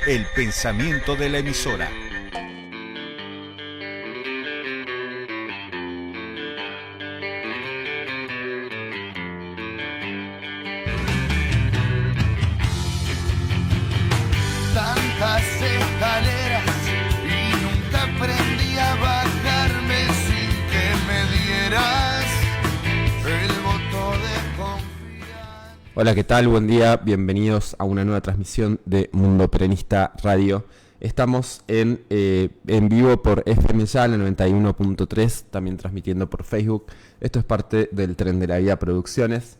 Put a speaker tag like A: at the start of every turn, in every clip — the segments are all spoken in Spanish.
A: El pensamiento de la emisora.
B: Tantas escaleras y nunca aprendí a bajarme sin que me dieras el voto de confianza.
C: Hola, ¿qué tal? Buen día, bienvenidos a una nueva transmisión de Mundo Peronista Radio. Estamos en vivo por FM Ya, la 91.3, también transmitiendo por Facebook. Esto es parte del Tren de la Vida Producciones.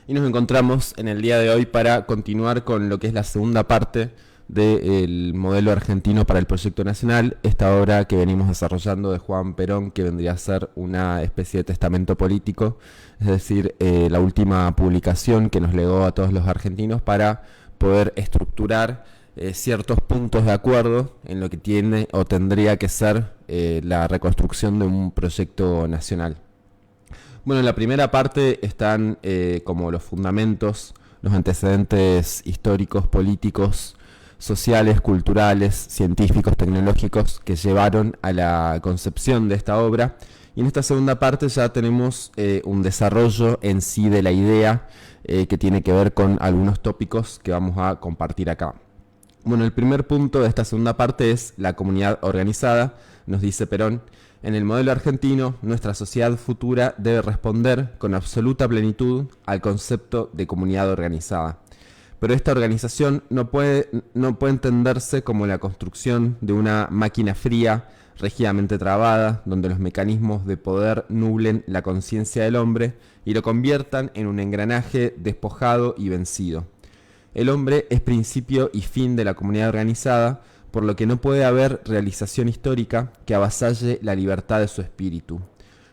C: Y nos encontramos en el día de hoy para continuar con lo que es la segunda parte del modelo argentino para el proyecto nacional, esta obra que venimos desarrollando de Juan Perón, que vendría a ser una especie de testamento político, es decir, la última publicación que nos legó a todos los argentinos para poder estructurar ciertos puntos de acuerdo en lo que tiene o tendría que ser la reconstrucción de un proyecto nacional. Bueno, en la primera parte están como los fundamentos, los antecedentes históricos, políticos, sociales, culturales, científicos, tecnológicos que llevaron a la concepción de esta obra. Y en esta segunda parte ya tenemos un desarrollo en sí de la idea que tiene que ver con algunos tópicos que vamos a compartir acá. Bueno, el primer punto de esta segunda parte es la comunidad organizada. Nos dice Perón: en el modelo argentino, nuestra sociedad futura debe responder con absoluta plenitud al concepto de comunidad organizada. Pero esta organización no puede entenderse como la construcción de una máquina fría, rígidamente trabada, donde los mecanismos de poder nublen la conciencia del hombre y lo conviertan en un engranaje despojado y vencido. El hombre es principio y fin de la comunidad organizada, por lo que no puede haber realización histórica que avasalle la libertad de su espíritu.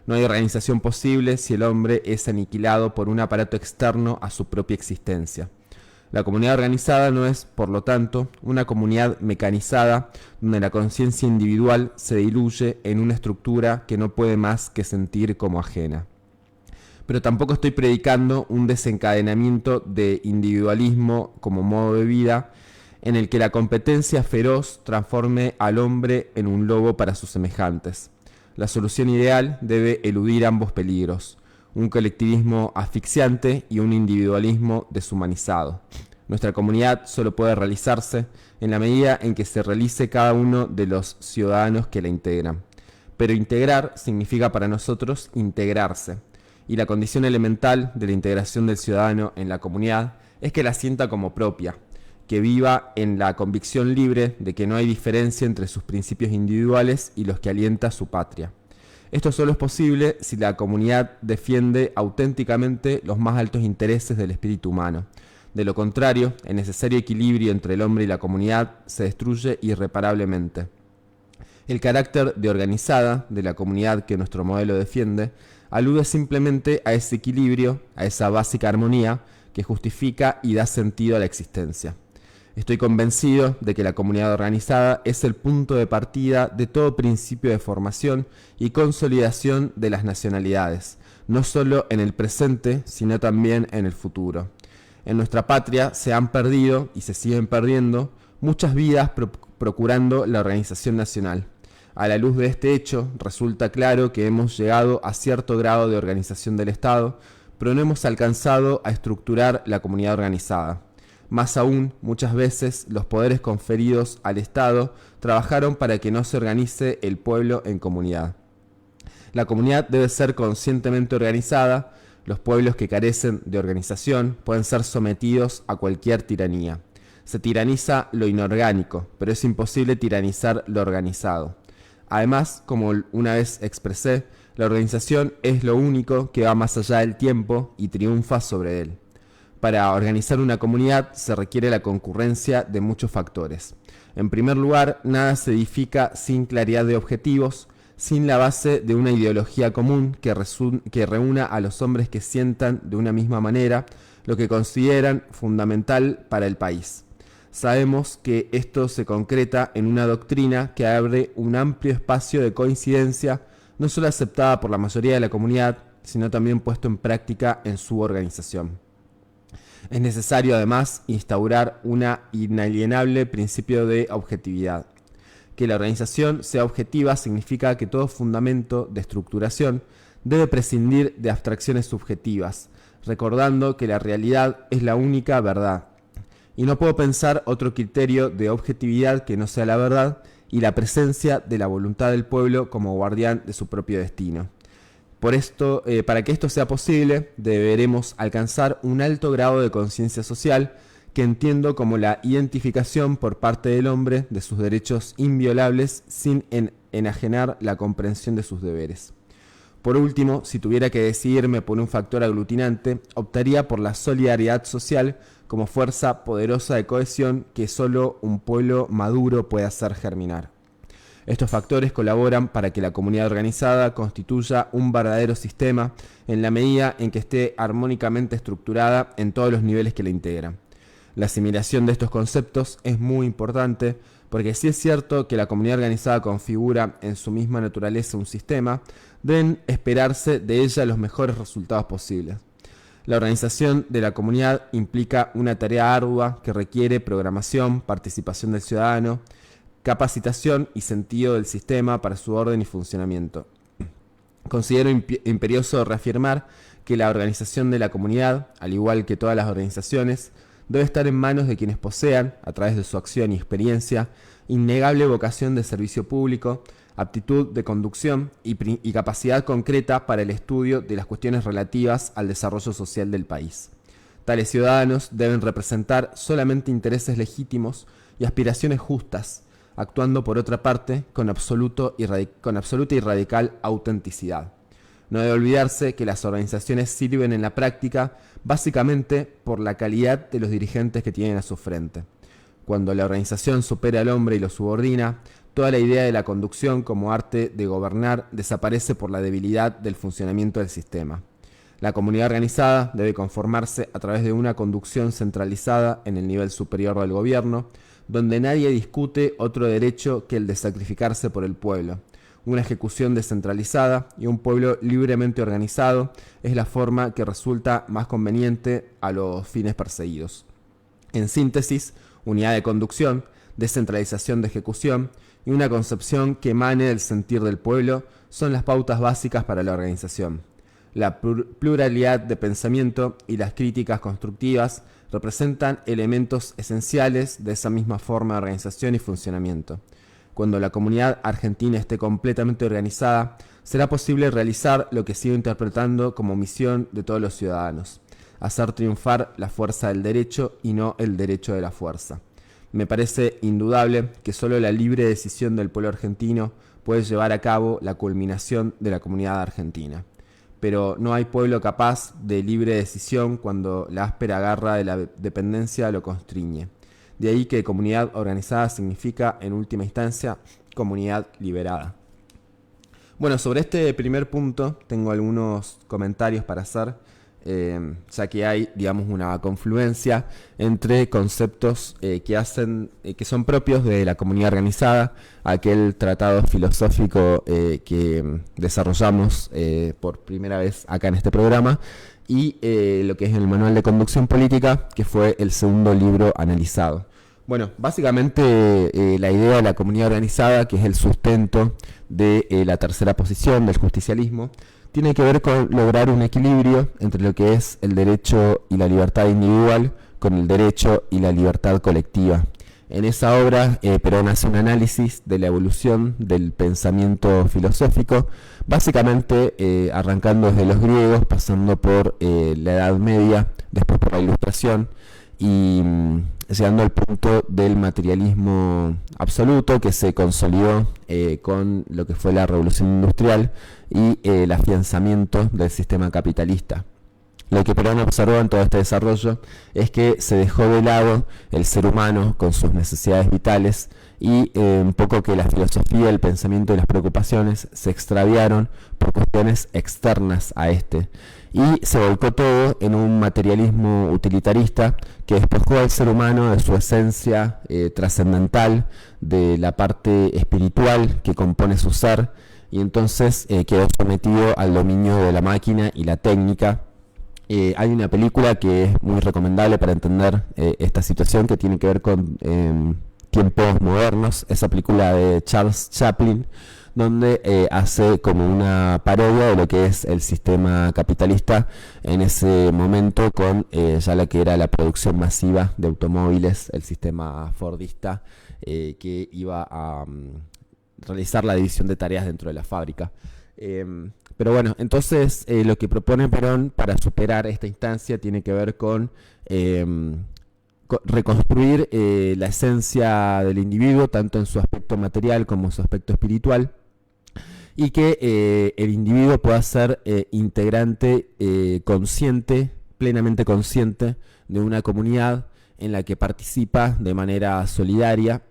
C: No hay organización posible si el hombre es aniquilado por un aparato externo a su propia existencia. La comunidad organizada no es, por lo tanto, una comunidad mecanizada donde la conciencia individual se diluye en una estructura que no puede más que sentir como ajena. Pero tampoco estoy predicando un desencadenamiento de individualismo como modo de vida en el que la competencia feroz transforme al hombre en un lobo para sus semejantes. La solución ideal debe eludir ambos peligros: un colectivismo asfixiante y un individualismo deshumanizado. Nuestra comunidad solo puede realizarse en la medida en que se realice cada uno de los ciudadanos que la integran. Pero integrar significa para nosotros integrarse, y la condición elemental de la integración del ciudadano en la comunidad es que la sienta como propia, que viva en la convicción libre de que no hay diferencia entre sus principios individuales y los que alienta su patria. Esto solo es posible si la comunidad defiende auténticamente los más altos intereses del espíritu humano. De lo contrario, el necesario equilibrio entre el hombre y la comunidad se destruye irreparablemente. El carácter de organizada de la comunidad que nuestro modelo defiende alude simplemente a ese equilibrio, a esa básica armonía que justifica y da sentido a la existencia. Estoy convencido de que la comunidad organizada es el punto de partida de todo principio de formación y consolidación de las nacionalidades, no solo en el presente, sino también en el futuro. En nuestra patria se han perdido y se siguen perdiendo muchas vidas procurando la organización nacional. A la luz de este hecho, resulta claro que hemos llegado a cierto grado de organización del Estado, pero no hemos alcanzado a estructurar la comunidad organizada. Más aún, muchas veces los poderes conferidos al Estado trabajaron para que no se organice el pueblo en comunidad. La comunidad debe ser conscientemente organizada. Los pueblos que carecen de organización pueden ser sometidos a cualquier tiranía. Se tiraniza lo inorgánico, pero es imposible tiranizar lo organizado. Además, como una vez expresé, la organización es lo único que va más allá del tiempo y triunfa sobre él. Para organizar una comunidad se requiere la concurrencia de muchos factores. En primer lugar, nada se edifica sin claridad de objetivos, sin la base de una ideología común que reúna a los hombres que sientan de una misma manera lo que consideran fundamental para el país. Sabemos que esto se concreta en una doctrina que abre un amplio espacio de coincidencia, no solo aceptada por la mayoría de la comunidad, sino también puesto en práctica en su organización. Es necesario además instaurar un inalienable principio de objetividad. Que la organización sea objetiva significa que todo fundamento de estructuración debe prescindir de abstracciones subjetivas, recordando que la realidad es la única verdad. Y no puedo pensar otro criterio de objetividad que no sea la verdad y la presencia de la voluntad del pueblo como guardián de su propio destino. Por esto, para que esto sea posible, deberemos alcanzar un alto grado de conciencia social que entiendo como la identificación por parte del hombre de sus derechos inviolables sin enajenar la comprensión de sus deberes. Por último, si tuviera que decidirme por un factor aglutinante, optaría por la solidaridad social como fuerza poderosa de cohesión que solo un pueblo maduro puede hacer germinar. Estos factores colaboran para que la comunidad organizada constituya un verdadero sistema en la medida en que esté armónicamente estructurada en todos los niveles que la integran. La asimilación de estos conceptos es muy importante porque si es cierto que la comunidad organizada configura en su misma naturaleza un sistema, deben esperarse de ella los mejores resultados posibles. La organización de la comunidad implica una tarea ardua que requiere programación, participación del ciudadano, capacitación y sentido del sistema para su orden y funcionamiento. Considero imperioso reafirmar que la organización de la comunidad, al igual que todas las organizaciones, debe estar en manos de quienes posean, a través de su acción y experiencia, innegable vocación de servicio público, aptitud de conducción y capacidad concreta para el estudio de las cuestiones relativas al desarrollo social del país. Tales ciudadanos deben representar solamente intereses legítimos y aspiraciones justas, actuando por otra parte con absoluta y radical autenticidad. No debe olvidarse que las organizaciones sirven en la práctica básicamente por la calidad de los dirigentes que tienen a su frente. Cuando la organización supera al hombre y lo subordina, toda la idea de la conducción como arte de gobernar desaparece por la debilidad del funcionamiento del sistema. La comunidad organizada debe conformarse a través de una conducción centralizada en el nivel superior del gobierno, donde nadie discute otro derecho que el de sacrificarse por el pueblo. Una ejecución descentralizada y un pueblo libremente organizado es la forma que resulta más conveniente a los fines perseguidos. En síntesis, unidad de conducción, descentralización de ejecución y una concepción que emane del sentir del pueblo son las pautas básicas para la organización. La pluralidad de pensamiento y las críticas constructivas representan elementos esenciales de esa misma forma de organización y funcionamiento. Cuando la comunidad argentina esté completamente organizada, será posible realizar lo que sigo interpretando como misión de todos los ciudadanos: hacer triunfar la fuerza del derecho y no el derecho de la fuerza. Me parece indudable que solo la libre decisión del pueblo argentino puede llevar a cabo la culminación de la comunidad argentina. Pero no hay pueblo capaz de libre decisión cuando la áspera garra de la dependencia lo constriñe. De ahí que comunidad organizada significa, en última instancia, comunidad liberada. Bueno, sobre este primer punto tengo algunos comentarios para hacer, ya que hay, digamos, una confluencia entre conceptos que son propios de la comunidad organizada, aquel tratado filosófico que desarrollamos por primera vez acá en este programa, y lo que es el Manual de Conducción Política, que fue el segundo libro analizado. Bueno, básicamente la idea de la comunidad organizada, que es el sustento de la tercera posición del justicialismo, tiene que ver con lograr un equilibrio entre lo que es el derecho y la libertad individual con el derecho y la libertad colectiva. En esa obra, Perón hace un análisis de la evolución del pensamiento filosófico, básicamente arrancando desde los griegos, pasando por la Edad Media, después por la Ilustración, y llegando al punto del materialismo absoluto que se consolidó con lo que fue la Revolución Industrial y el afianzamiento del sistema capitalista. Lo que Perón observó en todo este desarrollo es que se dejó de lado el ser humano con sus necesidades vitales y un poco que la filosofía, el pensamiento y las preocupaciones se extraviaron por cuestiones externas a este. Y se volcó todo en un materialismo utilitarista que despojó al ser humano de su esencia trascendental, de la parte espiritual que compone su ser, y entonces quedó sometido al dominio de la máquina y la técnica, Hay una película que es muy recomendable para entender esta situación, que tiene que ver con tiempos modernos. Esa película de Charles Chaplin, donde hace como una parodia de lo que es el sistema capitalista en ese momento, con ya la que era la producción masiva de automóviles, el sistema fordista, que iba a realizar la división de tareas dentro de la fábrica. Pero bueno, entonces lo que propone Perón para superar esta instancia tiene que ver con reconstruir la esencia del individuo, tanto en su aspecto material como en su aspecto espiritual, y que el individuo pueda ser integrante consciente, plenamente consciente de una comunidad en la que participa de manera solidaria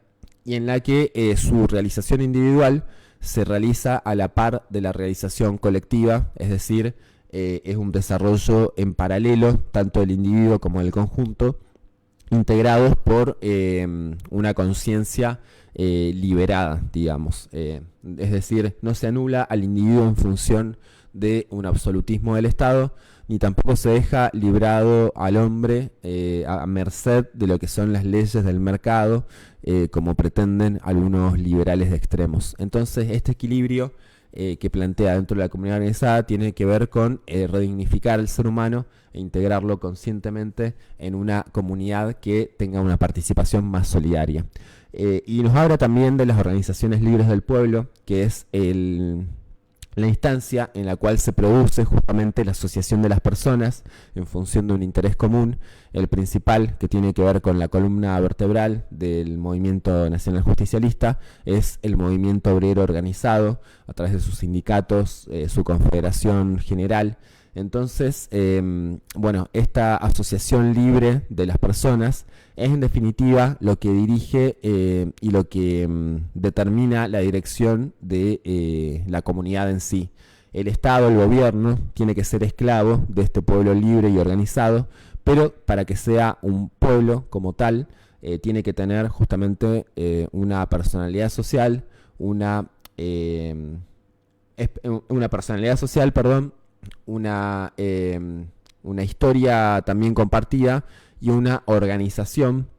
C: y en la que su realización individual se realiza a la par de la realización colectiva, es decir, es un desarrollo en paralelo, tanto del individuo como del conjunto, integrados por una conciencia liberada, digamos. Es decir, no se anula al individuo en función de un absolutismo del Estado, ni tampoco se deja librado al hombre a merced de lo que son las leyes del mercado, como pretenden algunos liberales de extremos. Entonces, este equilibrio que plantea dentro de la comunidad organizada tiene que ver con redignificar al ser humano e integrarlo conscientemente en una comunidad que tenga una participación más solidaria. Y nos habla también de las organizaciones libres del pueblo, que es la instancia en la cual se produce justamente la asociación de las personas en función de un interés común, el principal, que tiene que ver con la columna vertebral del movimiento nacional justicialista, es el movimiento obrero organizado a través de sus sindicatos, su confederación general. Entonces, bueno, esta asociación libre de las personas es en definitiva lo que dirige y lo que determina la dirección de la comunidad en sí. El Estado, el gobierno, tiene que ser esclavo de este pueblo libre y organizado, pero para que sea un pueblo como tal, tiene que tener justamente una personalidad social, una personalidad social, perdón, una historia también compartida y una organización,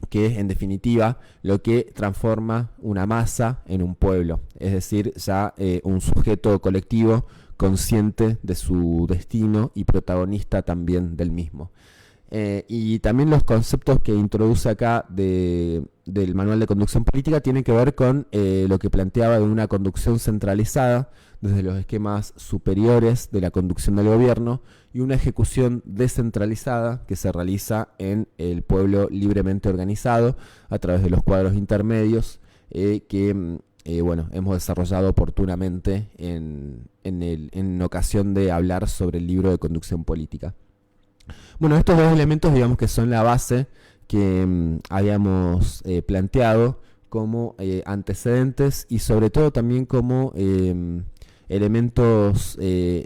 C: que es en definitiva lo que transforma una masa en un pueblo, es decir, ya un sujeto colectivo consciente de su destino y protagonista también del mismo. Y también los conceptos que introduce acá del manual de conducción política tienen que ver con lo que planteaba de una conducción centralizada desde los esquemas superiores de la conducción del gobierno y una ejecución descentralizada que se realiza en el pueblo libremente organizado a través de los cuadros intermedios que bueno, hemos desarrollado oportunamente en ocasión de hablar sobre el libro de conducción política. Bueno, estos dos elementos, digamos que son la base que habíamos planteado como antecedentes y sobre todo también como elementos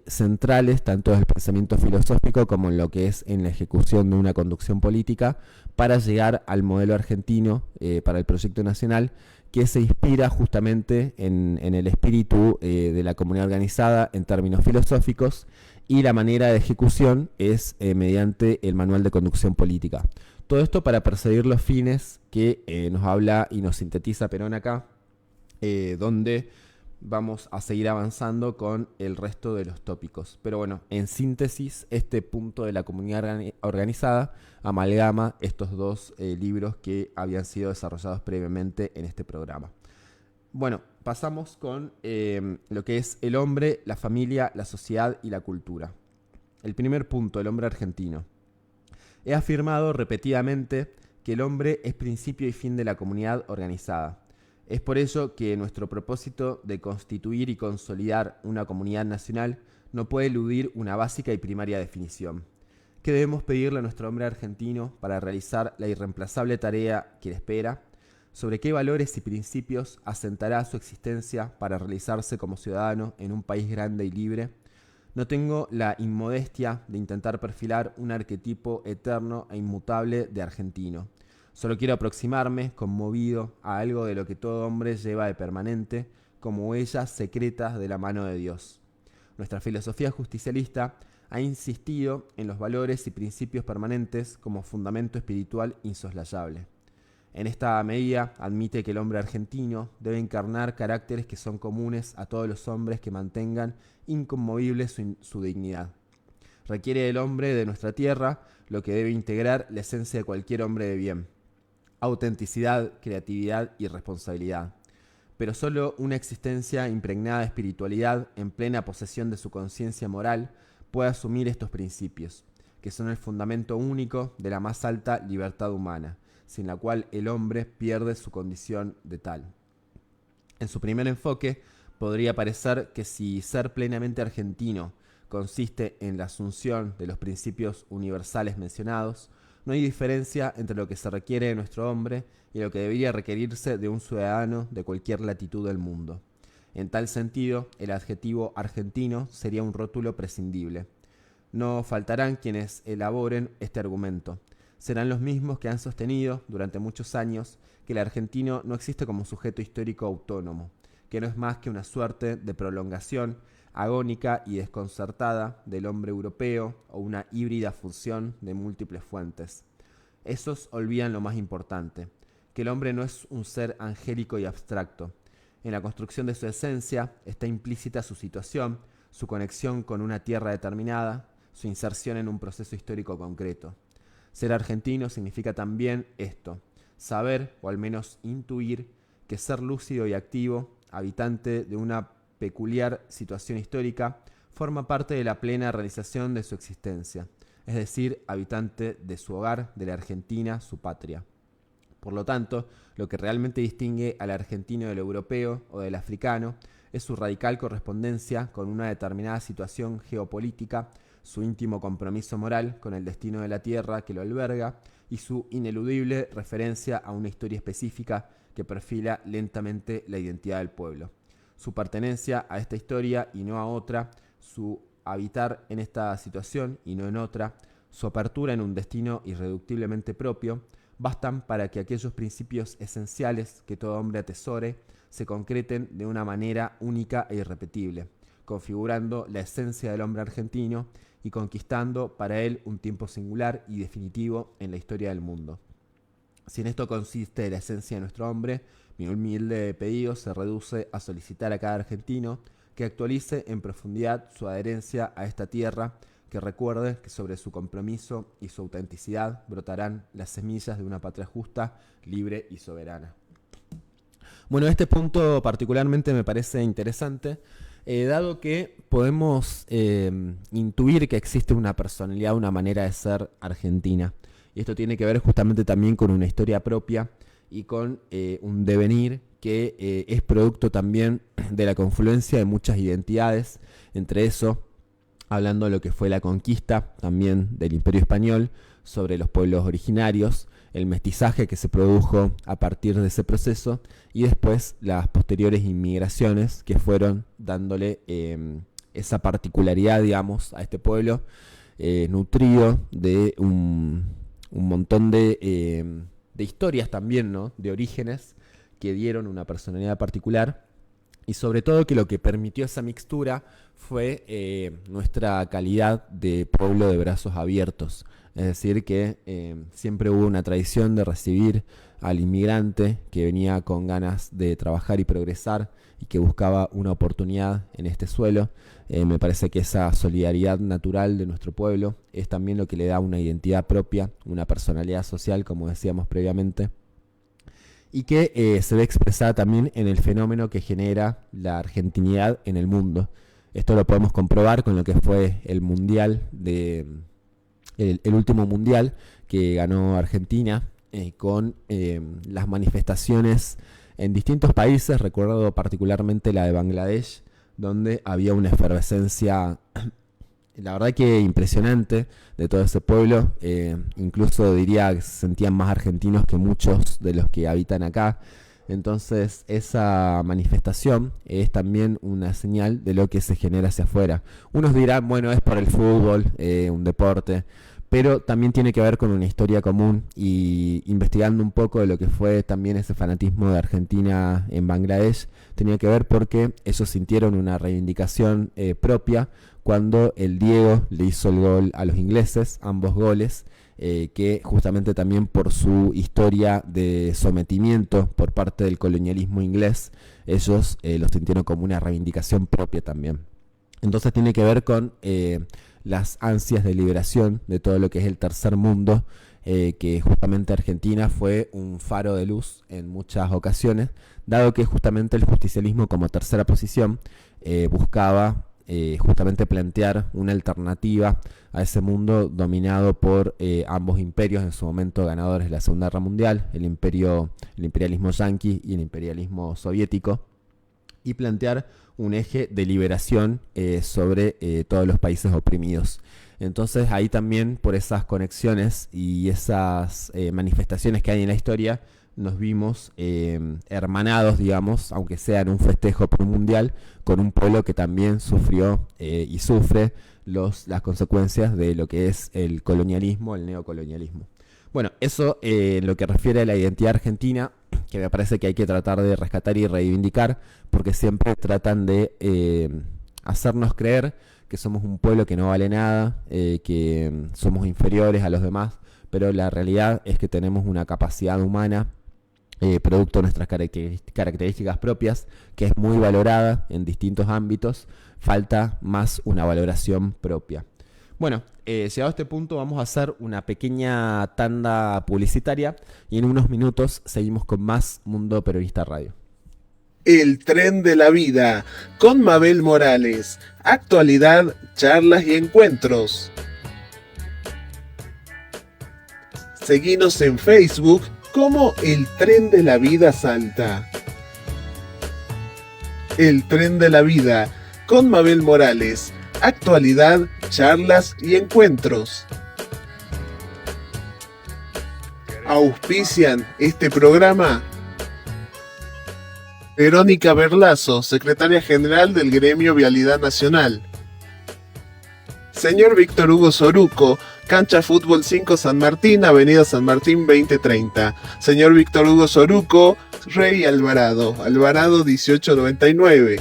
C: centrales, tanto del pensamiento filosófico como en lo que es en la ejecución de una conducción política, para llegar al modelo argentino para el proyecto nacional, que se inspira justamente en el espíritu de la comunidad organizada en términos filosóficos, y la manera de ejecución es mediante el manual de conducción política. Todo esto para perseguir los fines que nos habla y nos sintetiza Perón acá, donde vamos a seguir avanzando con el resto de los tópicos. Pero bueno, en síntesis, este punto de la comunidad organizada amalgama estos dos libros que habían sido desarrollados previamente en este programa. Bueno, pasamos con lo que es el hombre, la familia, la sociedad y la cultura. El primer punto, el hombre argentino. He afirmado repetidamente que el hombre es principio y fin de la comunidad organizada. Es por ello que nuestro propósito de constituir y consolidar una comunidad nacional no puede eludir una básica y primaria definición. ¿Qué debemos pedirle a nuestro hombre argentino para realizar la irreemplazable tarea que le espera? ¿Sobre qué valores y principios asentará su existencia para realizarse como ciudadano en un país grande y libre? No tengo la inmodestia de intentar perfilar un arquetipo eterno e inmutable de argentino. Solo quiero aproximarme, conmovido, a algo de lo que todo hombre lleva de permanente, como huellas secretas de la mano de Dios. Nuestra filosofía justicialista ha insistido en los valores y principios permanentes como fundamento espiritual insoslayable. En esta medida admite que el hombre argentino debe encarnar caracteres que son comunes a todos los hombres que mantengan inconmovible su dignidad. Requiere del hombre de nuestra tierra lo que debe integrar la esencia de cualquier hombre de bien: autenticidad, creatividad y responsabilidad. Pero solo una existencia impregnada de espiritualidad, en plena posesión de su conciencia moral, puede asumir estos principios, que son el fundamento único de la más alta libertad humana, sin la cual el hombre pierde su condición de tal. En su primer enfoque, podría parecer que si ser plenamente argentino consiste en la asunción de los principios universales mencionados, no hay diferencia entre lo que se requiere de nuestro hombre y lo que debería requerirse de un ciudadano de cualquier latitud del mundo. En tal sentido, el adjetivo argentino sería un rótulo prescindible. No faltarán quienes elaboren este argumento. Serán los mismos que han sostenido durante muchos años que el argentino no existe como sujeto histórico autónomo, que no es más que una suerte de prolongación agónica y desconcertada del hombre europeo o una híbrida función de múltiples fuentes. Esos olvidan lo más importante, que el hombre no es un ser angélico y abstracto. En la construcción de su esencia está implícita su situación, su conexión con una tierra determinada, su inserción en un proceso histórico concreto. Ser argentino significa también esto: saber, o al menos intuir, que ser lúcido y activo, habitante de una peculiar situación histórica, forma parte de la plena realización de su existencia, es decir, habitante de su hogar, de la Argentina, su patria. Por lo tanto, lo que realmente distingue al argentino del europeo o del africano es su radical correspondencia con una determinada situación geopolítica, su íntimo compromiso moral con el destino de la tierra que lo alberga y su ineludible referencia a una historia específica que perfila lentamente la identidad del pueblo. Su pertenencia a esta historia y no a otra, su habitar en esta situación y no en otra, su apertura en un destino irreductiblemente propio, bastan para que aquellos principios esenciales que todo hombre atesore se concreten de una manera única e irrepetible, configurando la esencia del hombre argentino y conquistando para él un tiempo singular y definitivo en la historia del mundo. Si en esto consiste la esencia de nuestro hombre, mi humilde pedido se reduce a solicitar a cada argentino que actualice en profundidad su adherencia a esta tierra, que recuerde que sobre su compromiso y su autenticidad brotarán las semillas de una patria justa, libre y soberana. Bueno, este punto particularmente me parece interesante, dado que podemos intuir que existe una personalidad, una manera de ser argentina. Y esto tiene que ver justamente también con una historia propia y con un devenir que es producto también de la confluencia de muchas identidades, entre eso, hablando de lo que fue la conquista también del Imperio Español sobre los pueblos originarios, el mestizaje que se produjo a partir de ese proceso y después las posteriores inmigraciones que fueron dándole esa particularidad, digamos, a este pueblo, nutrido de un montón de historias también, ¿no?, de orígenes que dieron una personalidad particular. Y sobre todo que lo que permitió esa mixtura fue nuestra calidad de pueblo de brazos abiertos. Es decir, que siempre hubo una tradición de recibir al inmigrante que venía con ganas de trabajar y progresar y que buscaba una oportunidad en este suelo. Me parece que esa solidaridad natural de nuestro pueblo es también lo que le da una identidad propia, una personalidad social, como decíamos previamente, y que se ve expresada también en el fenómeno que genera la argentinidad en el mundo. Esto lo podemos comprobar con lo que fue el mundial, el último mundial que ganó Argentina, con las manifestaciones en distintos países. Recuerdo particularmente la de Bangladesh, donde había una efervescencia, la verdad que impresionante, de todo ese pueblo. Incluso diría que se sentían más argentinos que muchos de los que habitan acá. Entonces esa manifestación es también una señal de lo que se genera hacia afuera. Unos dirán, bueno, es por el fútbol, un deporte, pero también tiene que ver con una historia común, y investigando un poco de lo que fue también ese fanatismo de Argentina en Bangladesh, tenía que ver porque ellos sintieron una reivindicación propia cuando el Diego le hizo el gol a los ingleses, ambos goles, que justamente también por su historia de sometimiento por parte del colonialismo inglés, ellos lo sintieron como una reivindicación propia también. Entonces tiene que ver con las ansias de liberación de todo lo que es el tercer mundo, que justamente Argentina fue un faro de luz en muchas ocasiones, dado que justamente el justicialismo como tercera posición buscaba justamente plantear una alternativa a ese mundo dominado por ambos imperios en su momento ganadores de la Segunda Guerra Mundial, el imperialismo yanqui y el imperialismo soviético, y plantear un eje de liberación sobre todos los países oprimidos. Entonces ahí también, por esas conexiones y esas manifestaciones que hay en la historia, nos vimos hermanados, digamos, aunque sea en un festejo por un mundial, con un pueblo que también sufrió y sufre las consecuencias de lo que es el colonialismo, el neocolonialismo. Bueno, eso en lo que refiere a la identidad argentina, que me parece que hay que tratar de rescatar y reivindicar, porque siempre tratan de hacernos creer que somos un pueblo que no vale nada, que somos inferiores a los demás, pero la realidad es que tenemos una capacidad humana, producto de nuestras características propias, que es muy valorada en distintos ámbitos. Falta más una valoración propia. Bueno, llegado a este punto vamos a hacer una pequeña tanda publicitaria y en unos minutos seguimos con más Mundo Periodista Radio.
D: El tren de la vida con Mabel Morales. Actualidad, charlas y encuentros. Seguinos en Facebook como El Tren de la Vida Salta. El tren de la vida con Mabel Morales. Actualidad, charlas y encuentros. Auspician este programa Verónica Berlazo, secretaria general del Gremio Vialidad Nacional. Señor Víctor Hugo Soruco, Cancha Fútbol 5 San Martín, Avenida San Martín 2030. Señor Víctor Hugo Soruco, Rey Alvarado, Alvarado 1899.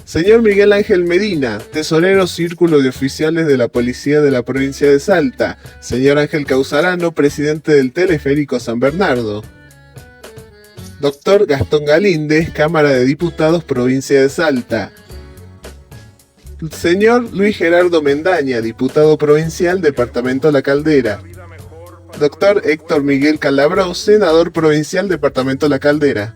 D: Señor Miguel Ángel Medina, tesorero Círculo de Oficiales de la Policía de la Provincia de Salta. Señor Ángel Causarano, presidente del Teleférico San Bernardo. Doctor Gastón Galíndez, Cámara de Diputados, Provincia de Salta. Señor Luis Gerardo Mendaña, diputado provincial, Departamento La Caldera. Doctor Héctor Miguel Calabró, senador provincial, Departamento La Caldera.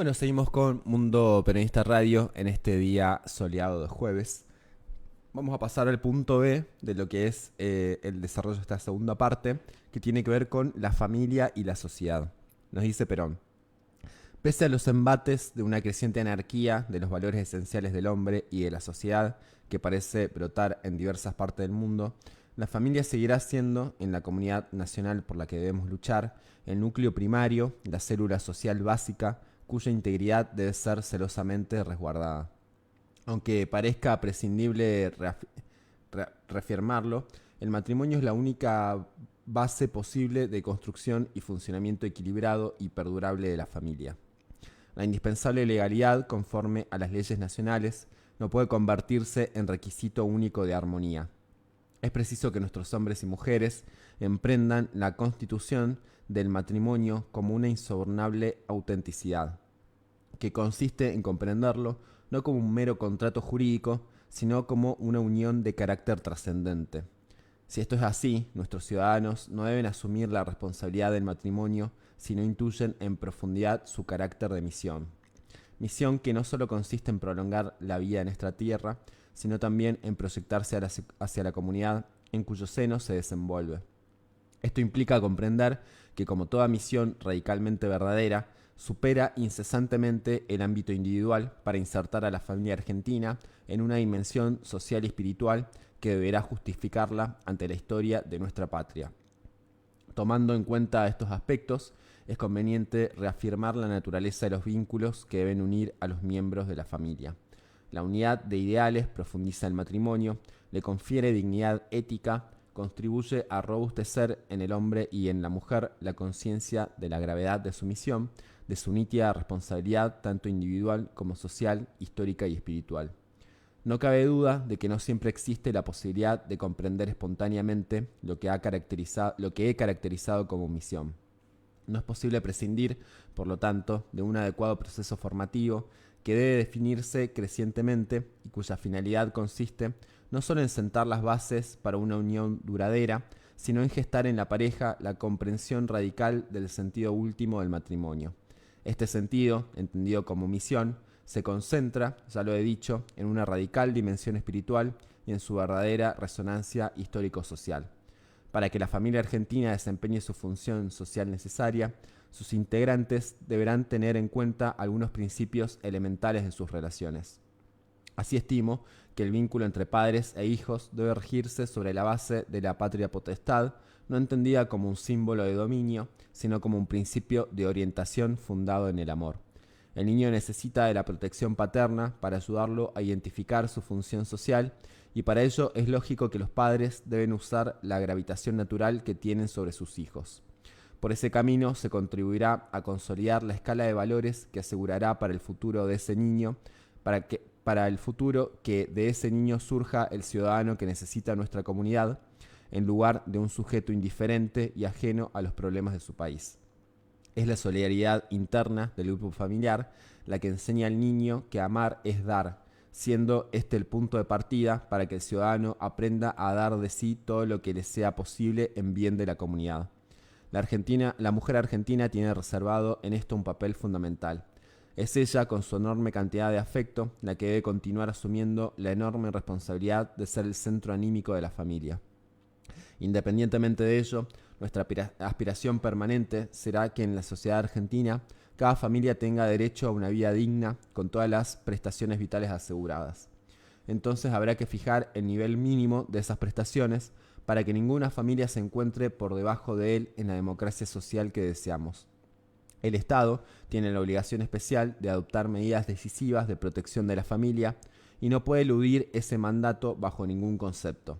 C: Bueno, seguimos con Mundo Peronista Radio en este día soleado de jueves. Vamos a pasar al punto B de lo que es el desarrollo de esta segunda parte, que tiene que ver con la familia y la sociedad. Nos dice Perón: pese a los embates de una creciente anarquía de los valores esenciales del hombre y de la sociedad que parece brotar en diversas partes del mundo, la familia seguirá siendo, en la comunidad nacional por la que debemos luchar, el núcleo primario, la célula social básica, cuya integridad debe ser celosamente resguardada. Aunque parezca prescindible reafirmarlo, el matrimonio es la única base posible de construcción y funcionamiento equilibrado y perdurable de la familia. La indispensable legalidad, conforme a las leyes nacionales, no puede convertirse en requisito único de armonía. Es preciso que nuestros hombres y mujeres emprendan la constitución del matrimonio como una insobornable autenticidad, que consiste en comprenderlo no como un mero contrato jurídico, sino como una unión de carácter trascendente. Si esto es así, nuestros ciudadanos no deben asumir la responsabilidad del matrimonio si no intuyen en profundidad su carácter de misión. Misión que no solo consiste en prolongar la vida en esta tierra, sino también en proyectarse hacia la comunidad en cuyo seno se desenvuelve. Esto implica comprender que, como toda misión radicalmente verdadera, supera incesantemente el ámbito individual para insertar a la familia argentina en una dimensión social y espiritual que deberá justificarla ante la historia de nuestra patria. Tomando en cuenta estos aspectos, es conveniente reafirmar la naturaleza de los vínculos que deben unir a los miembros de la familia. La unidad de ideales profundiza el matrimonio, le confiere dignidad ética, contribuye a robustecer en el hombre y en la mujer la conciencia de la gravedad de su misión, de su nítida responsabilidad tanto individual como social, histórica y espiritual. No cabe duda de que no siempre existe la posibilidad de comprender espontáneamente lo que he caracterizado como misión. No es posible prescindir, por lo tanto, de un adecuado proceso formativo que debe definirse crecientemente y cuya finalidad consiste no solo en sentar las bases para una unión duradera, sino en gestar en la pareja la comprensión radical del sentido último del matrimonio. Este sentido, entendido como misión, se concentra, ya lo he dicho, en una radical dimensión espiritual y en su verdadera resonancia histórico-social. Para que la familia argentina desempeñe su función social necesaria, sus integrantes deberán tener en cuenta algunos principios elementales de sus relaciones. Así estimo que el vínculo entre padres e hijos debe regirse sobre la base de la patria potestad, no entendida como un símbolo de dominio, sino como un principio de orientación fundado en el amor. El niño necesita de la protección paterna para ayudarlo a identificar su función social, y para ello es lógico que los padres deben usar la gravitación natural que tienen sobre sus hijos. Por ese camino se contribuirá a consolidar la escala de valores que asegurará para el futuro de ese niño, para el futuro que de ese niño surja el ciudadano que necesita nuestra comunidad, en lugar de un sujeto indiferente y ajeno a los problemas de su país. Es la solidaridad interna del grupo familiar la que enseña al niño que amar es dar, siendo este el punto de partida para que el ciudadano aprenda a dar de sí todo lo que le sea posible en bien de la comunidad. La mujer argentina tiene reservado en esto un papel fundamental. Es ella, con su enorme cantidad de afecto, la que debe continuar asumiendo la enorme responsabilidad de ser el centro anímico de la familia. Independientemente de ello, nuestra aspiración permanente será que en la sociedad argentina cada familia tenga derecho a una vida digna con todas las prestaciones vitales aseguradas. Entonces habrá que fijar el nivel mínimo de esas prestaciones para que ninguna familia se encuentre por debajo de él en la democracia social que deseamos. El Estado tiene la obligación especial de adoptar medidas decisivas de protección de la familia y no puede eludir ese mandato bajo ningún concepto.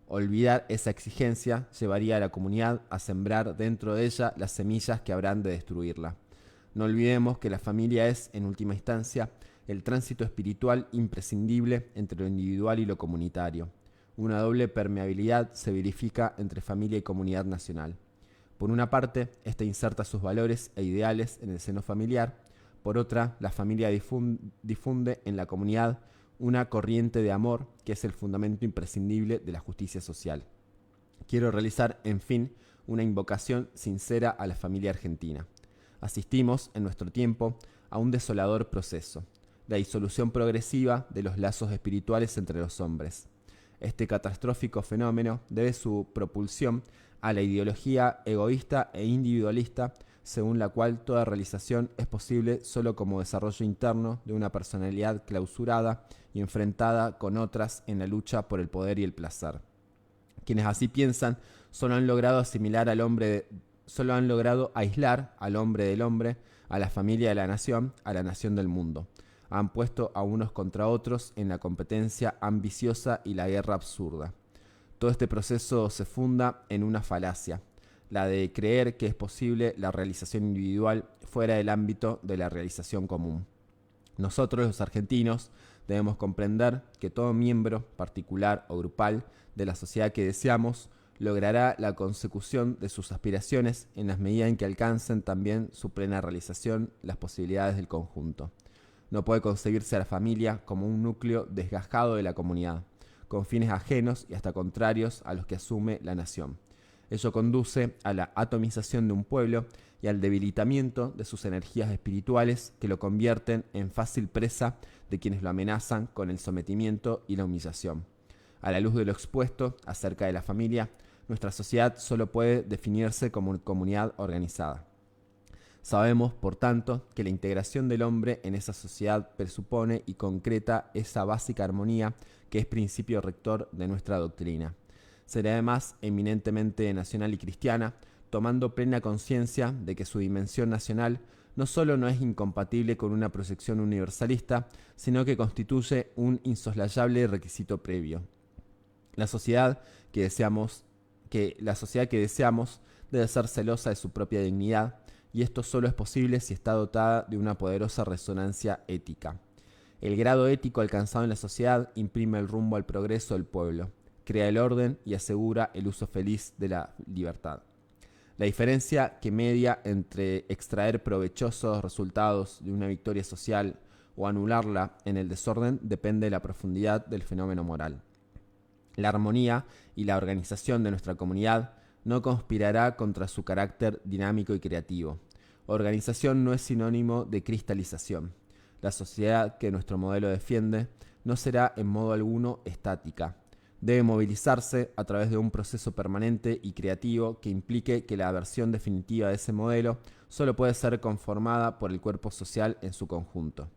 C: Olvidar esa exigencia llevaría a la comunidad a sembrar dentro de ella las semillas que habrán de destruirla. No olvidemos que la familia es, en última instancia, el tránsito espiritual imprescindible entre lo individual y lo comunitario. Una doble permeabilidad se verifica entre familia y comunidad nacional. Por una parte, ésta inserta sus valores e ideales en el seno familiar. Por otra, la familia difunde en la comunidad una corriente de amor que es el fundamento imprescindible de la justicia social. Quiero realizar, en fin, una invocación sincera a la familia argentina. Asistimos, en nuestro tiempo, a un desolador proceso, la disolución progresiva de los lazos espirituales entre los hombres. Este catastrófico fenómeno debe su propulsión a la ideología egoísta e individualista, según la cual toda realización es posible solo como desarrollo interno de una personalidad clausurada y enfrentada con otras en la lucha por el poder y el placer. Quienes así piensan solo han logrado aislar al hombre del hombre, a la familia de la nación, a la nación del mundo. Han puesto a unos contra otros en la competencia ambiciosa y la guerra absurda. Todo este proceso se funda en una falacia, la de creer que es posible la realización individual fuera del ámbito de la realización común. Nosotros, los argentinos, debemos comprender que todo miembro, particular o grupal, de la sociedad que deseamos, logrará la consecución de sus aspiraciones en la medida en que alcancen también su plena realización las posibilidades del conjunto. No puede concebirse a la familia como un núcleo desgajado de la comunidad, con fines ajenos y hasta contrarios a los que asume la nación. Ello conduce a la atomización de un pueblo y al debilitamiento de sus energías espirituales, que lo convierten en fácil presa de quienes lo amenazan con el sometimiento y la humillación. A la luz de lo expuesto acerca de la familia, nuestra sociedad solo puede definirse como comunidad organizada. Sabemos, por tanto, que la integración del hombre en esa sociedad presupone y concreta esa básica armonía que es principio rector de nuestra doctrina. Será además eminentemente nacional y cristiana, tomando plena conciencia de que su dimensión nacional no solo no es incompatible con una proyección universalista, sino que constituye un insoslayable requisito previo. La sociedad que deseamos debe ser celosa de su propia dignidad, y esto solo es posible si está dotada de una poderosa resonancia ética. El grado ético alcanzado en la sociedad imprime el rumbo al progreso del pueblo, crea el orden y asegura el uso feliz de la libertad. La diferencia que media entre extraer provechosos resultados de una victoria social o anularla en el desorden depende de la profundidad del fenómeno moral. La armonía y la organización de nuestra comunidad no conspirará contra su carácter dinámico y creativo. Organización no es sinónimo de cristalización. La sociedad que nuestro modelo defiende no será en modo alguno estática. Debe movilizarse a través de un proceso permanente y creativo que implique que la versión definitiva de ese modelo solo puede ser conformada por el cuerpo social en su conjunto.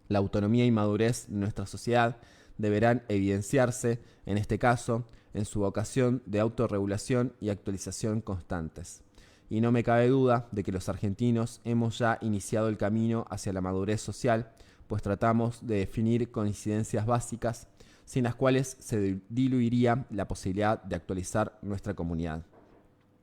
C: La autonomía y madurez de nuestra sociedad deberán evidenciarse, en este caso, en su vocación de autorregulación y actualización constantes. Y no me cabe duda de que los argentinos hemos ya iniciado el camino hacia la madurez social, pues tratamos de definir coincidencias básicas sin las cuales se diluiría la posibilidad de actualizar nuestra comunidad.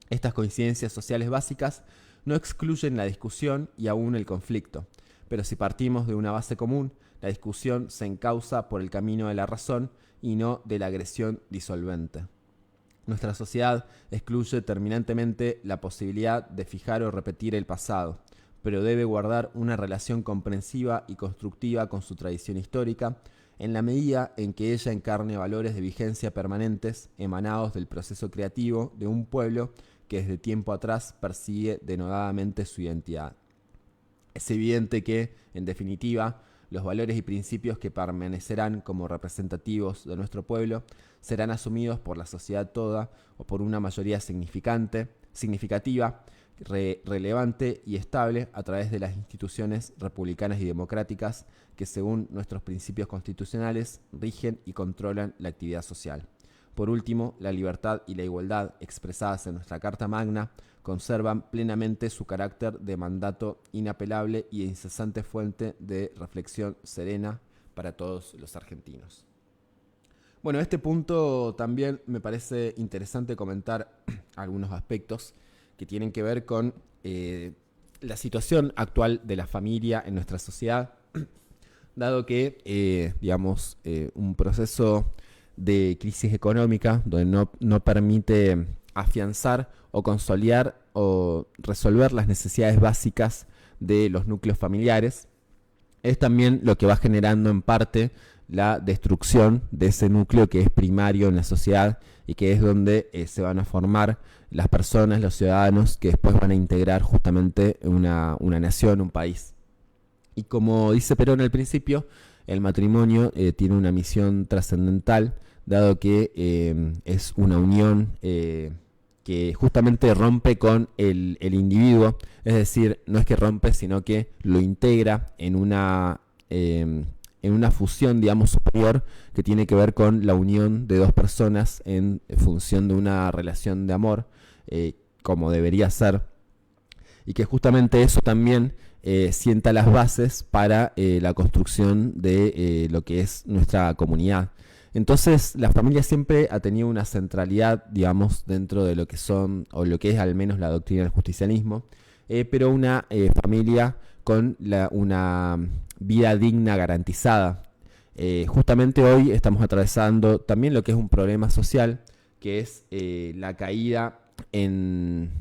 C: Estas coincidencias sociales básicas no excluyen la discusión y aún el conflicto, pero si partimos de una base común, la discusión se encauza por el camino de la razón y no de la agresión disolvente. Nuestra sociedad excluye terminantemente la posibilidad de fijar o repetir el pasado, pero debe guardar una relación comprensiva y constructiva con su tradición histórica, en la medida en que ella encarne valores de vigencia permanentes emanados del proceso creativo de un pueblo que desde tiempo atrás persigue denodadamente su identidad. Es evidente que, en definitiva, los valores y principios que permanecerán como representativos de nuestro pueblo serán asumidos por la sociedad toda o por una mayoría significativa, relevante y estable a través de las instituciones republicanas y democráticas que, según nuestros principios constitucionales, rigen y controlan la actividad social. Por último, la libertad y la igualdad expresadas en nuestra Carta Magna conservan plenamente su carácter de mandato inapelable y incesante fuente de reflexión serena para todos los argentinos. Bueno, a este punto también me parece interesante comentar algunos aspectos que tienen que ver con la situación actual de la familia en nuestra sociedad, dado que, un proceso de crisis económica donde no permite afianzar o consolidar o resolver las necesidades básicas de los núcleos familiares, es también lo que va generando en parte la destrucción de ese núcleo que es primario en la sociedad y que es donde se van a formar las personas, los ciudadanos que después van a integrar justamente una nación, un país. Y como dice Perón al principio, el matrimonio tiene una misión trascendental, dado que es una unión que justamente rompe con el individuo, es decir, no es que rompe, sino que lo integra en una fusión, digamos, superior, que tiene que ver con la unión de dos personas en función de una relación de amor, como debería ser, y que justamente eso también sienta las bases para la construcción de lo que es nuestra comunidad. Entonces, la familia siempre ha tenido una centralidad, digamos, dentro de lo que son, o lo que es al menos la doctrina del justicialismo, pero una familia con una vida digna garantizada. Justamente hoy estamos atravesando también lo que es un problema social, que es la caída en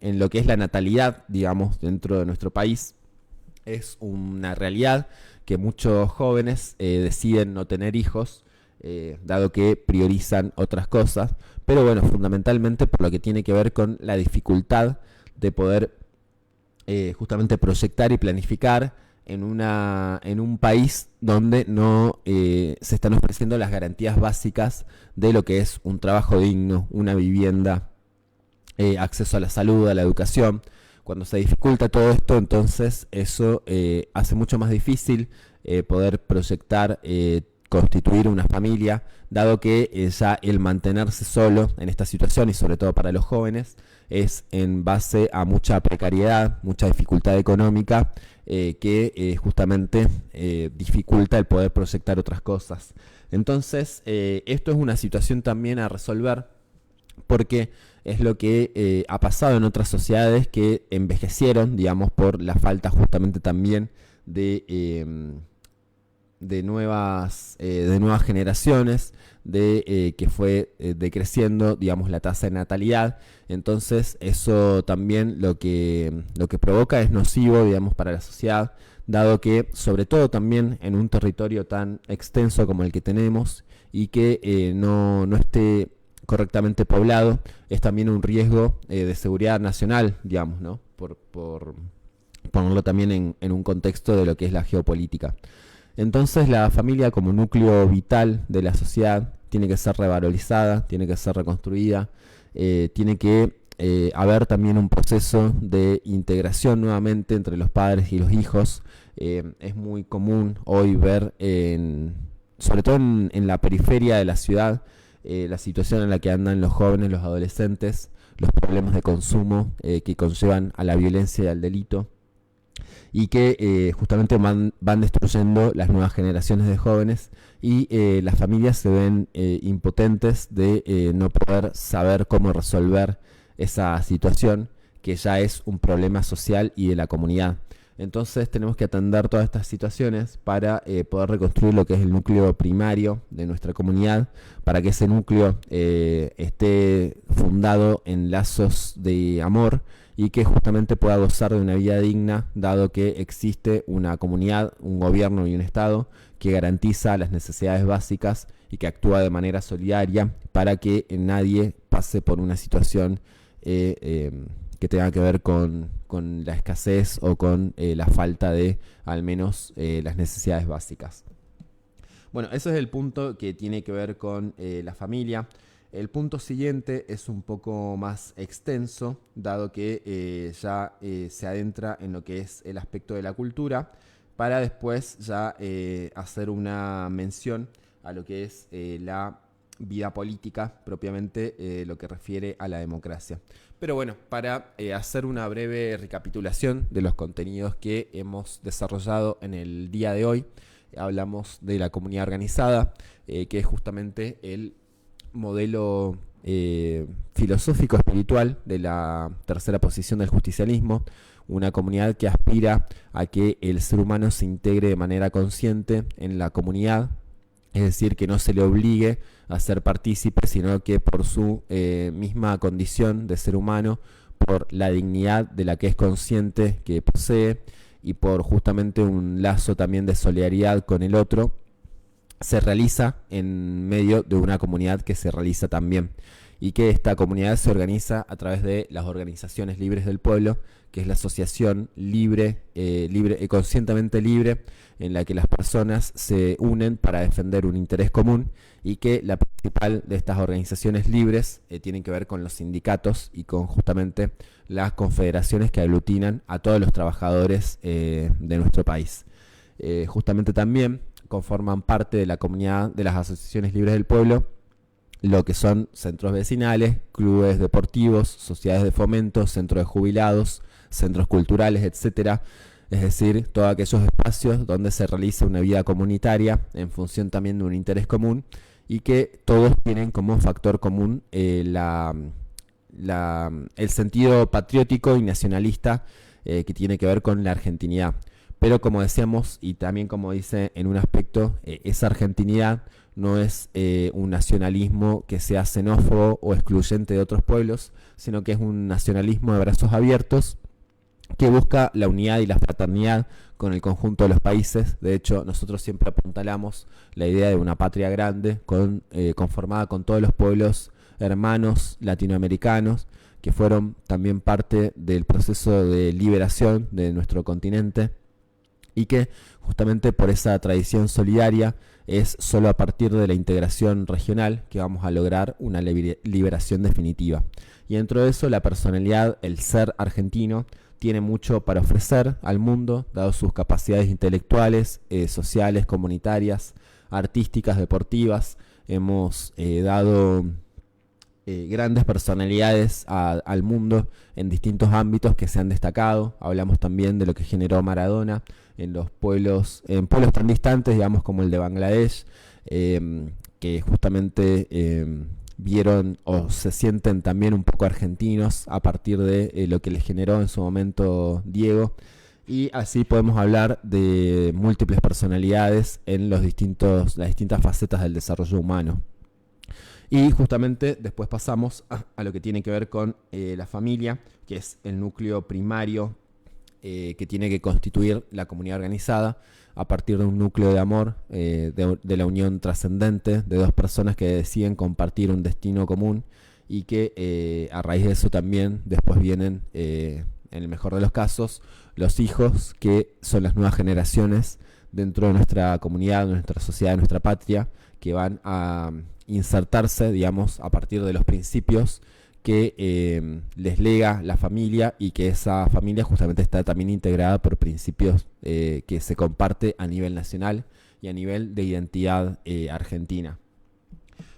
C: lo que es la natalidad, digamos, dentro de nuestro país. Es una realidad que muchos jóvenes deciden no tener hijos, dado que priorizan otras cosas, pero bueno, fundamentalmente por lo que tiene que ver con la dificultad de poder justamente proyectar y planificar en un país donde no se están ofreciendo las garantías básicas de lo que es un trabajo digno, una vivienda, acceso a la salud, a la educación. Cuando se dificulta todo esto, entonces eso hace mucho más difícil poder proyectar, constituir una familia, dado que ya el mantenerse solo en esta situación, y sobre todo para los jóvenes, es en base a mucha precariedad, mucha dificultad económica, que justamente dificulta el poder proyectar otras cosas. Entonces, esto es una situación también a resolver, porque es lo que ha pasado en otras sociedades que envejecieron, digamos, por la falta justamente también de nuevas generaciones, que fue decreciendo, digamos, la tasa de natalidad. Entonces eso también lo que provoca es nocivo, digamos, para la sociedad, dado que, sobre todo también en un territorio tan extenso como el que tenemos, y que no esté correctamente poblado, es también un riesgo de seguridad nacional, digamos, ¿no? Por ponerlo también en un contexto de lo que es la geopolítica. Entonces, la familia como núcleo vital de la sociedad tiene que ser revalorizada, tiene que ser reconstruida, tiene que haber también un proceso de integración nuevamente entre los padres y los hijos. Es muy común hoy ver, sobre todo en la periferia de la ciudad, la situación en la que andan los jóvenes, los adolescentes, los problemas de consumo que conllevan a la violencia y al delito, y que justamente van destruyendo las nuevas generaciones de jóvenes, y las familias se ven impotentes de no poder saber cómo resolver esa situación, que ya es un problema social y de la comunidad. Entonces tenemos que atender todas estas situaciones para poder reconstruir lo que es el núcleo primario de nuestra comunidad, para que ese núcleo esté fundado en lazos de amor, y que justamente pueda gozar de una vida digna, dado que existe una comunidad, un gobierno y un Estado que garantiza las necesidades básicas y que actúa de manera solidaria para que nadie pase por una situación que tenga que ver con la escasez o con la falta de al menos las necesidades básicas. Bueno, ese es el punto que tiene que ver con la familia. El punto siguiente es un poco más extenso, dado que ya se adentra en lo que es el aspecto de la cultura, para después ya hacer una mención a lo que es la vida política, propiamente lo que refiere a la democracia. Pero bueno, para hacer una breve recapitulación de los contenidos que hemos desarrollado en el día de hoy, hablamos de la comunidad organizada, que es justamente el modelo filosófico espiritual de la tercera posición del justicialismo, una comunidad que aspira a que el ser humano se integre de manera consciente en la comunidad, es decir, que no se le obligue a ser partícipe, sino que por su misma condición de ser humano, por la dignidad de la que es consciente que posee, y por justamente un lazo también de solidaridad con el otro, se realiza en medio de una comunidad que se realiza también. y que esta comunidad se organiza a través de las organizaciones libres del pueblo, que es la asociación conscientemente libre, en la que las personas se unen para defender un interés común, y que la principal de estas organizaciones libres tienen que ver con los sindicatos y con justamente las confederaciones que aglutinan a todos los trabajadores de nuestro país. Justamente también conforman parte de la comunidad de las asociaciones libres del pueblo lo que son centros vecinales, clubes deportivos, sociedades de fomento, centros de jubilados, centros culturales, etcétera. Es decir, todos aquellos espacios donde se realiza una vida comunitaria en función también de un interés común, y que todos tienen como factor común el sentido patriótico y nacionalista que tiene que ver con la argentinidad. Pero como decíamos, y también como dice en un aspecto, esa argentinidad no es un nacionalismo que sea xenófobo o excluyente de otros pueblos, sino que es un nacionalismo de brazos abiertos que busca la unidad y la fraternidad con el conjunto de los países. De hecho, nosotros siempre apuntalamos la idea de una patria grande conformada con todos los pueblos hermanos latinoamericanos que fueron también parte del proceso de liberación de nuestro continente, y que justamente por esa tradición solidaria es solo a partir de la integración regional que vamos a lograr una liberación definitiva. Y dentro de eso, la personalidad, el ser argentino, tiene mucho para ofrecer al mundo, dado sus capacidades intelectuales, sociales, comunitarias, artísticas, deportivas. Hemos dado grandes personalidades al mundo en distintos ámbitos que se han destacado. Hablamos también de lo que generó Maradona en pueblos tan distantes, digamos, como el de Bangladesh, que justamente vieron o se sienten también un poco argentinos a partir de lo que les generó en su momento Diego. Y así podemos hablar de múltiples personalidades en las distintas facetas del desarrollo humano. Y justamente después pasamos a lo que tiene que ver con la familia, que es el núcleo primario que tiene que constituir la comunidad organizada a partir de un núcleo de amor, de la unión trascendente de dos personas que deciden compartir un destino común, y que a raíz de eso también después vienen, en el mejor de los casos, los hijos, que son las nuevas generaciones dentro de nuestra comunidad, de nuestra sociedad, de nuestra patria, que van a insertarse, digamos, a partir de los principios que les lega la familia, y que esa familia justamente está también integrada por principios que se comparte a nivel nacional y a nivel de identidad argentina.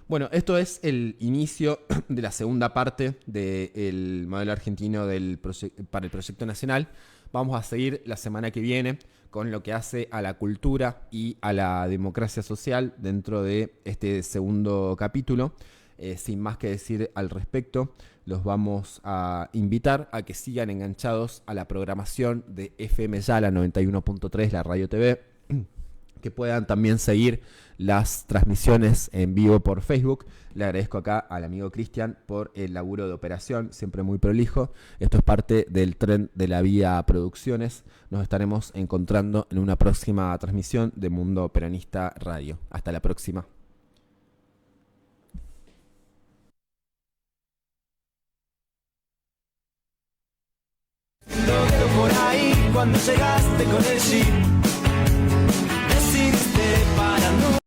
C: Bueno, esto es el inicio de la segunda parte del modelo argentino para el proyecto nacional. Vamos a seguir la semana que viene con lo que hace a la cultura y a la democracia social dentro de este segundo capítulo. Sin más que decir al respecto, los vamos a invitar a que sigan enganchados a la programación de FM Yala 91.3, la Radio TV, que puedan también seguir las transmisiones en vivo por Facebook. Le agradezco acá al amigo Cristian por el laburo de operación, siempre muy prolijo. Esto es parte del tren de la Vía Producciones. Nos estaremos encontrando en una próxima transmisión de Mundo Peronista Radio. Hasta la próxima.
E: Por ahí cuando llegaste con el jeep, decidiste para no